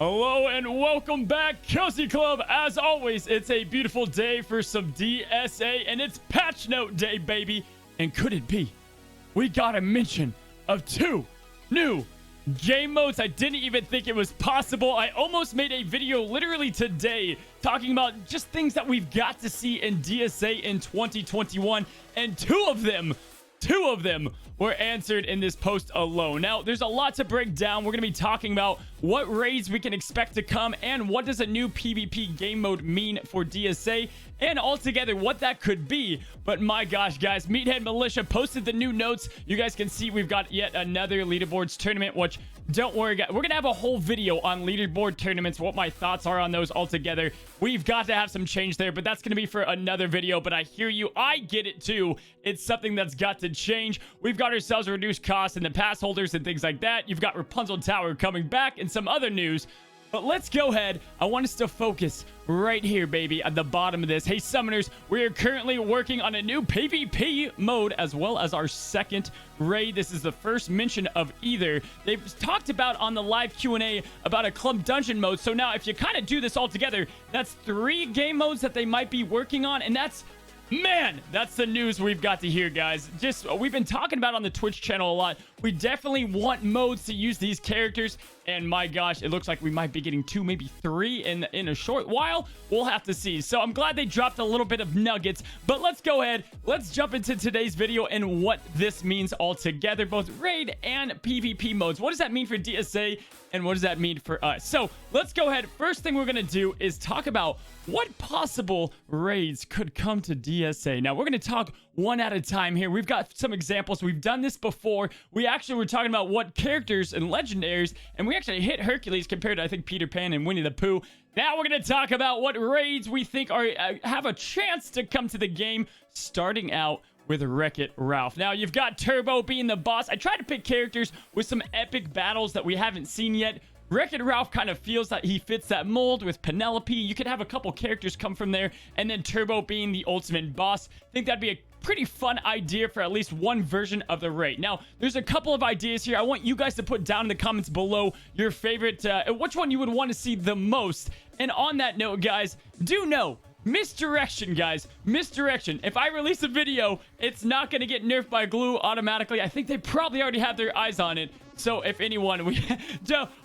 Hello and welcome back, Cozy Club. As always, it's a beautiful day for some DSA, and it's Patchnote Day, baby. And could it be? We got a mention of 2 new game modes. I didn't even think it was possible. I almost made a video literally today talking about just things that we've got to see in DSA in 2021, and two of them were answered in this post alone. Now, there's a lot to break down. We're going to be talking about what raids we can expect to come and what does a new PvP game mode mean for DSA and altogether what that could be. But my gosh, guys, Meathead Militia posted the new notes. You guys can see we've got yet another leaderboards tournament, which don't worry, guys. We're going to have a whole video on leaderboard tournaments, what my thoughts are on those altogether. We've got to have some change there, but that's going to be for another video. But I hear you. I get it too. It's something that's got to change. We've got ourselves reduced costs and the pass holders and things like that. You've got Rapunzel Tower coming back and some other news. But let's go ahead. I want us to focus right here, baby, at the bottom of this. Hey, Summoners, we are currently working on a new PvP mode as well as our second raid. This is the first mention of either. They've talked about on the live Q&A about a club dungeon mode. So now if you kind of do this all together, that's 3 game modes that they might be working on. And that's... man, that's the news we've got to hear, guys. Just, we've been talking about on the Twitch channel a lot. We definitely want modes to use these characters. And my gosh, it looks like we might be getting 2, maybe 3 in a short while. We'll have to see. So I'm glad they dropped a little bit of nuggets. But let's go ahead. Let's jump into today's video and what this means altogether. Both raid and PvP modes. What does that mean for DSA? And what does that mean for us? So let's go ahead. First thing we're going to do is talk about what possible raids could come to DSA. Now, we're going to talk one at a time here. We've got some examples. We've done this before. We actually were talking about what characters and legendaries, and we actually hit Hercules compared to, I think, Peter Pan and Winnie the Pooh. Now we're going to talk about what raids we think are have a chance to come to the game, starting out with Wreck-It Ralph. Now, you've got Turbo being the boss. I tried to pick characters with some epic battles that we haven't seen yet. Wreck-It Ralph kind of feels that he fits that mold with Penelope. You could have a couple characters come from there, and then Turbo being the ultimate boss. I think that'd be a pretty fun idea for at least one version of the raid. Now, there's a couple of ideas here. I want you guys to put down in the comments below your favorite, which one you would want to see the most. And on that note, guys, do know, misdirection, guys. Misdirection. If I release a video, it's not going to get nerfed by glue automatically. I think they probably already have their eyes on it. So if anyone,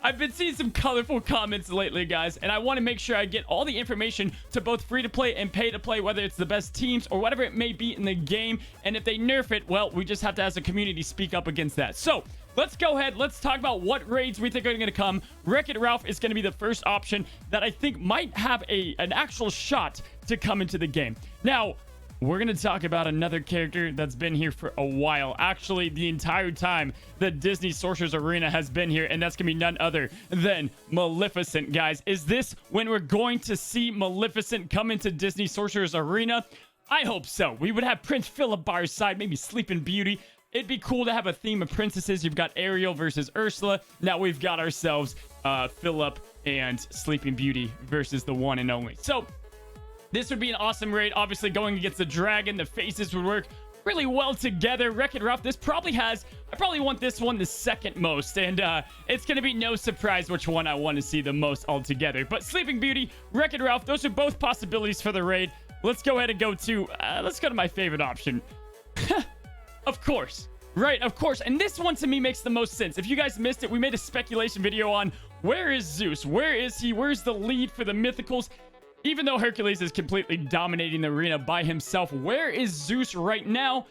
I've been seeing some colorful comments lately, guys, and I want to make sure I get all the information to both free-to-play and pay-to-play, whether it's the best teams or whatever it may be in the game. And if they nerf it, well, we just have to, as a community, speak up against that. So let's go ahead. Let's talk about what raids we think are going to come. Wreck-It Ralph is going to be the first option that I think might have an actual shot to come into the game. Now, we're going to talk about another character that's been here for a while. Actually, the entire time that Disney Sorcerer's Arena has been here, and that's going to be none other than Maleficent, guys. Is this when we're going to see Maleficent come into Disney Sorcerer's Arena? I hope so. We would have Prince Philip by our side, maybe Sleeping Beauty. It'd be cool to have a theme of princesses. You've got Ariel versus Ursula. Now we've got ourselves Philip and Sleeping Beauty versus the one and only. So this would be an awesome raid. Obviously, going against the dragon, the faces would work really well together. Wreck-It Ralph, this probably has... I probably want this one the second most, and it's going to be no surprise which one I want to see the most altogether. But Sleeping Beauty, Wreck-It Ralph, those are both possibilities for the raid. Let's go ahead and go to... let's go to my favorite option. Of course. Right, of course. And this one to me makes the most sense. If you guys missed it, we made a speculation video on where is Zeus? Where is he? Where's the lead for the mythicals? Even though Hercules is completely dominating the arena by himself, where is Zeus right now?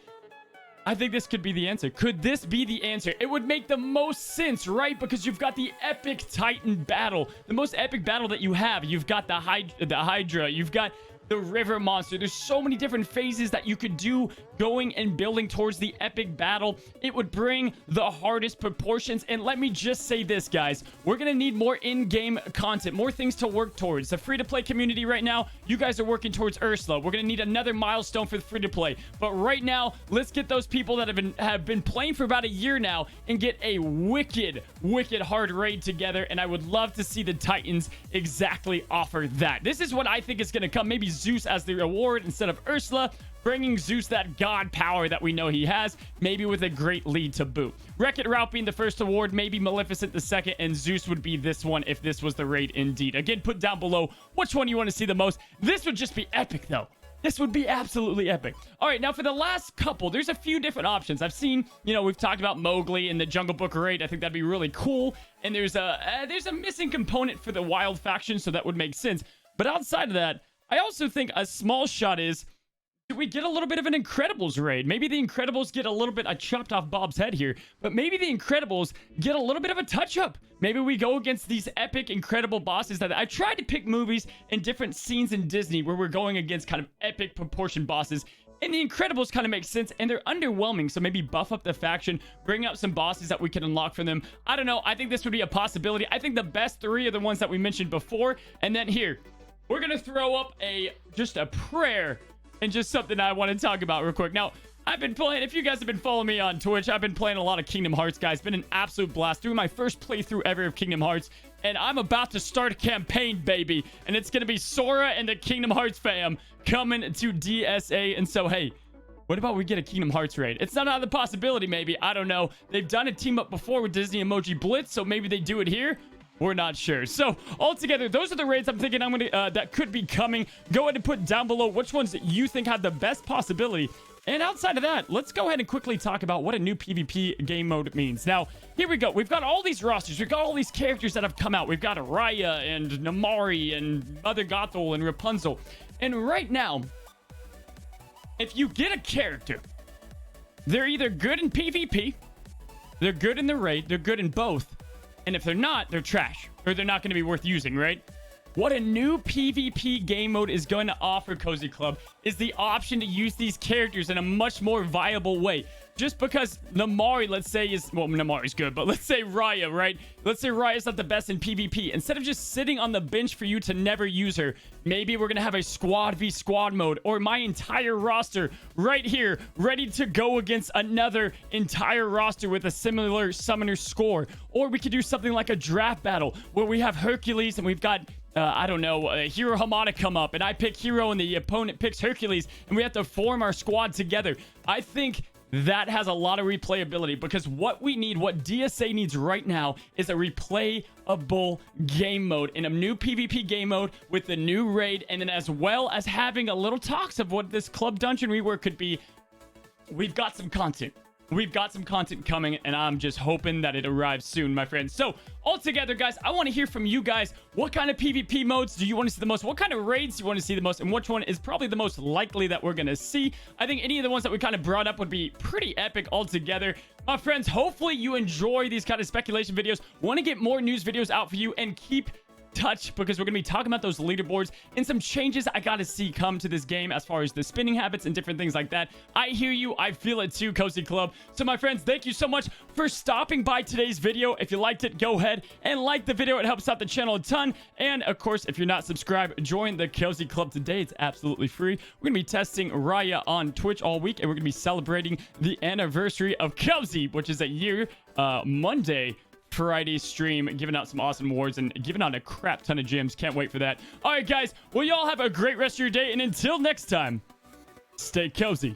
I think this could be the answer. Could this be the answer? It would make the most sense, right? Because you've got the epic Titan battle. The most epic battle that you have. You've got the Hydra. You've got the river monster. There's so many different phases that you could do going and building towards the epic battle. It would bring the hardest proportions. And let me just say this, guys. We're going to need more in-game content, more things to work towards. The free-to-play community right now, you guys are working towards Ursula. We're going to need another milestone for the free-to-play. But right now, let's get those people that have been playing for about a year now and get a wicked hard raid together. And I would love to see the Titans exactly offer that. This is what I think is going to come. Maybe Zeus as the reward instead of Ursula. bringing Zeus that god power that we know he has, maybe with a great lead to boot. Wreck-It Ralph being the first award, maybe Maleficent the second, and Zeus would be this one if this was the raid indeed. Again, put down below which one you want to see the most. This would just be epic though. This would be absolutely epic. All right, now for the last couple, there's a few different options. I've seen, you know, we've talked about Mowgli in the Jungle Book raid. I think that'd be really cool. And there's a missing component for the Wild faction, so that would make sense. But outside of that, I also think a small shot is, do we get a little bit of an Incredibles raid? Maybe the Incredibles get a little bit... I chopped off Bob's head here. But maybe the Incredibles get a little bit of a touch-up. Maybe we go against these epic, incredible bosses that... I tried to pick movies and different scenes in Disney where we're going against kind of epic proportion bosses. And the Incredibles kind of makes sense, and they're underwhelming. So maybe buff up the faction, bring out some bosses that we can unlock from them. I don't know. I think this would be a possibility. I think the best three are the ones that we mentioned before. And then here, we're going to throw up just a prayer... and just something I want to talk about real quick. Now, I've been playing, if you guys have been following me on Twitch, I've been playing a lot of Kingdom Hearts, guys. Been an absolute blast. Doing my first playthrough ever of Kingdom Hearts. And I'm about to start a campaign, baby. And it's going to be Sora and the Kingdom Hearts fam coming to DSA. And so, hey, what about we get a Kingdom Hearts raid? It's not out of the possibility, maybe. I don't know. They've done a team up before with Disney Emoji Blitz, so maybe they do it here. We're not sure. So, altogether, those are the raids I'm thinking that could be coming. Go ahead and put down below which ones that you think have the best possibility. And outside of that, let's go ahead and quickly talk about what a new PvP game mode means. Now, here we go. We've got all these rosters. We've got all these characters that have come out. We've got Raya and Namari and Mother Gothel and Rapunzel. And right now, if you get a character, they're either good in PvP, they're good in the raid, they're good in both. And if they're not, they're trash. Or they're not going to be worth using, right? What a new PvP game mode is going to offer Cozy Club is the option to use these characters in a much more viable way. Just because Namari, let's say, is... well, Namari's good, but let's say Raya, right? Let's say Raya's not the best in PvP. Instead of just sitting on the bench for you to never use her, maybe we're going to have a squad v squad mode, or my entire roster right here, ready to go against another entire roster with a similar summoner score. Or we could do something like a draft battle, where we have Hercules and we've got... I don't know, Hero Hamada come up, and I pick Hero and the opponent picks Hercules, and we have to form our squad together. I think that has a lot of replayability, because what we need, what DSA needs right now, is a replayable game mode in a new PvP game mode with the new raid, and then as well as having a little talks of what this club dungeon rework could be. We've got some content. We've got some content coming, and I'm just hoping that it arrives soon, my friends. So, altogether, guys, I want to hear from you guys. What kind of PvP modes do you want to see the most? What kind of raids do you want to see the most? And which one is probably the most likely that we're going to see? I think any of the ones that we kind of brought up would be pretty epic altogether. My friends, hopefully you enjoy these kind of speculation videos. Want to get more news videos out for you and keep touch, because we're going to be talking about those leaderboards and some changes I got to see come to this game as far as the spinning habits and different things like that. I hear you. I feel it too, Cozy Club. So my friends, thank you so much for stopping by today's video. If you liked it, go ahead and like the video. It helps out the channel a ton. And of course, if you're not subscribed, join the Cozy Club today. It's absolutely free. We're going to be testing Raya on Twitch all week, and we're going to be celebrating the anniversary of Cozy, which is a year Monday Friday stream, giving out some awesome awards and giving out a crap ton of gems. Can't wait for that. All right, guys. Well, y'all have a great rest of your day, and until next time, stay cozy.